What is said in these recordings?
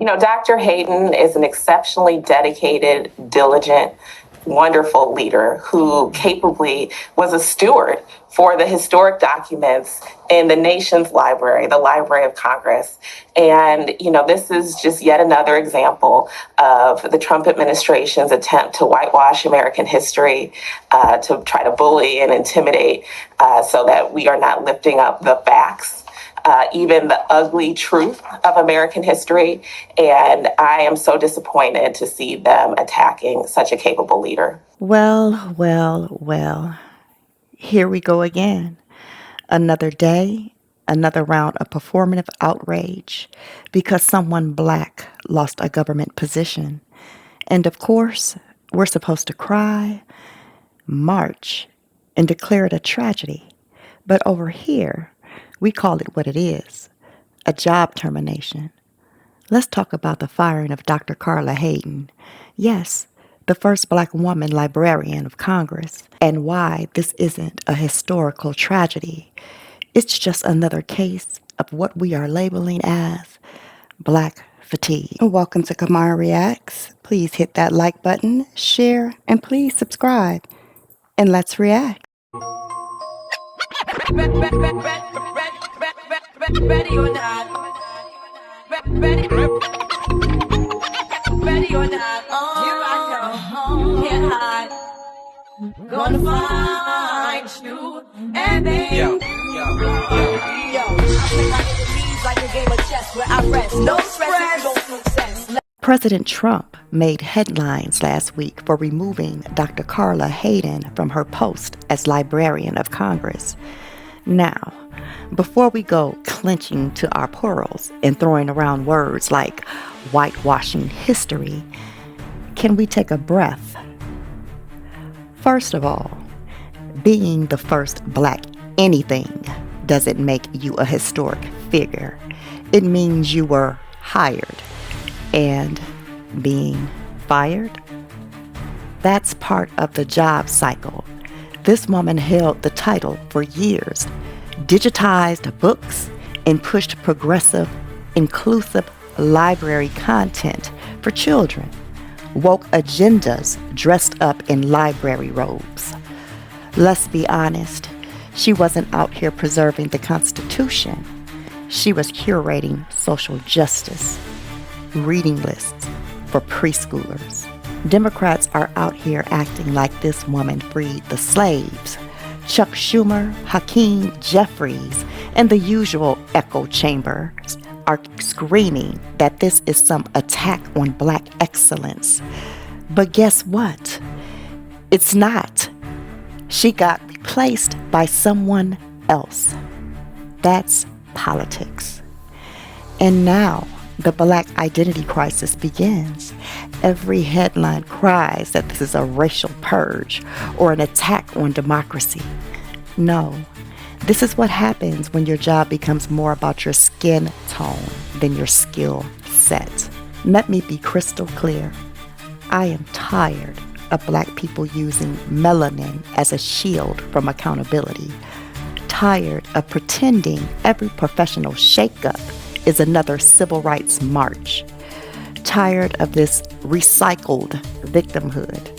Dr. Hayden is an exceptionally dedicated, diligent, wonderful leader who capably was a steward for the historic documents in the nation's library, the Library of Congress. And, this is just yet another example of the Trump administration's attempt to whitewash American history, to try to bully and intimidate, so that we are not lifting up the facts, even the ugly truth of American history. And I am so disappointed to see them attacking such a capable leader. Well, well, well. Here we go again. Another day, another round of performative outrage because someone black lost a government position. And of course, we're supposed to cry, march, and declare it a tragedy. But over here, we call it what it is, a job termination. Let's talk about the firing of Dr. Carla Hayden. Yes, the first black woman Librarian of Congress, and why this isn't a historical tragedy. It's just another case of what we are labeling as black fatigue. Welcome to Kimara Reacts. Please hit that like button, share, and please subscribe. And let's react. Ready or not. Ready or not. Here I come. Can't hide. Gonna find you. And then. I play my enemies like a game of chess where I rest. No stress, no success. President Trump made headlines last week for removing Dr. Carla Hayden from her post as Librarian of Congress. Now, before we go clenching to our pearls and throwing around words like whitewashing history, can we take a breath? First of all, being the first black anything doesn't make you a historic figure. It means you were hired. And being fired? That's part of the job cycle. This woman held the title for years, digitized books, and pushed progressive, inclusive library content for children, woke agendas dressed up in library robes. Let's be honest, she wasn't out here preserving the Constitution. She was curating social justice, reading lists for preschoolers. Democrats are out here acting like this woman freed the slaves. Chuck Schumer, Hakeem Jeffries, and the usual echo chambers are screaming that this is some attack on black excellence. But guess what? It's not. She got replaced by someone else. That's politics. And now, the black identity crisis begins. Every headline cries that this is a racial purge or an attack on democracy. No, this is what happens when your job becomes more about your skin tone than your skill set. Let me be crystal clear. I am tired of black people using melanin as a shield from accountability. Tired of pretending every professional shakeup is another civil rights march. Tired of this recycled victimhood.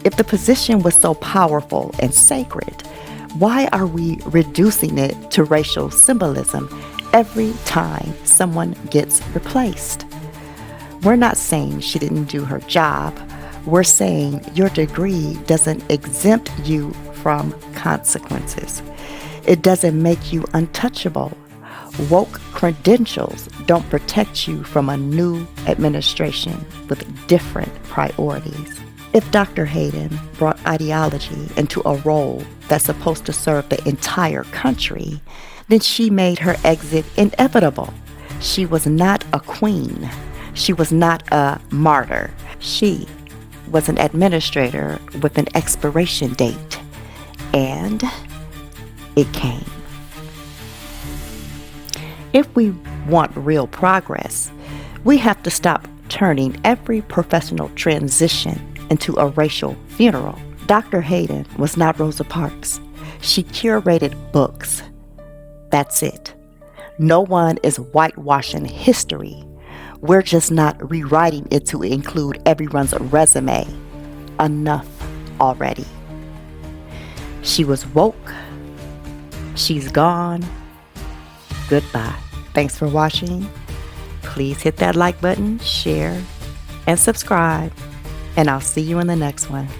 If the position was so powerful and sacred, why are we reducing it to racial symbolism every time someone gets replaced? We're not saying she didn't do her job. We're saying your degree doesn't exempt you from consequences. It doesn't make you untouchable. Woke credentials don't protect you from a new administration with different priorities. If Dr. Hayden brought ideology into a role that's supposed to serve the entire country, then she made her exit inevitable. She was not a queen. She was not a martyr. She was an administrator with an expiration date. And it came. If we want real progress, we have to stop turning every professional transition into a racial funeral. Dr. Hayden was not Rosa Parks. She curated books. That's it. No one is whitewashing history. We're just not rewriting it to include everyone's resume. Enough already. She was woke. She's gone. Goodbye. Thanks for watching. Please hit that like button, share, and subscribe. And I'll see you in the next one.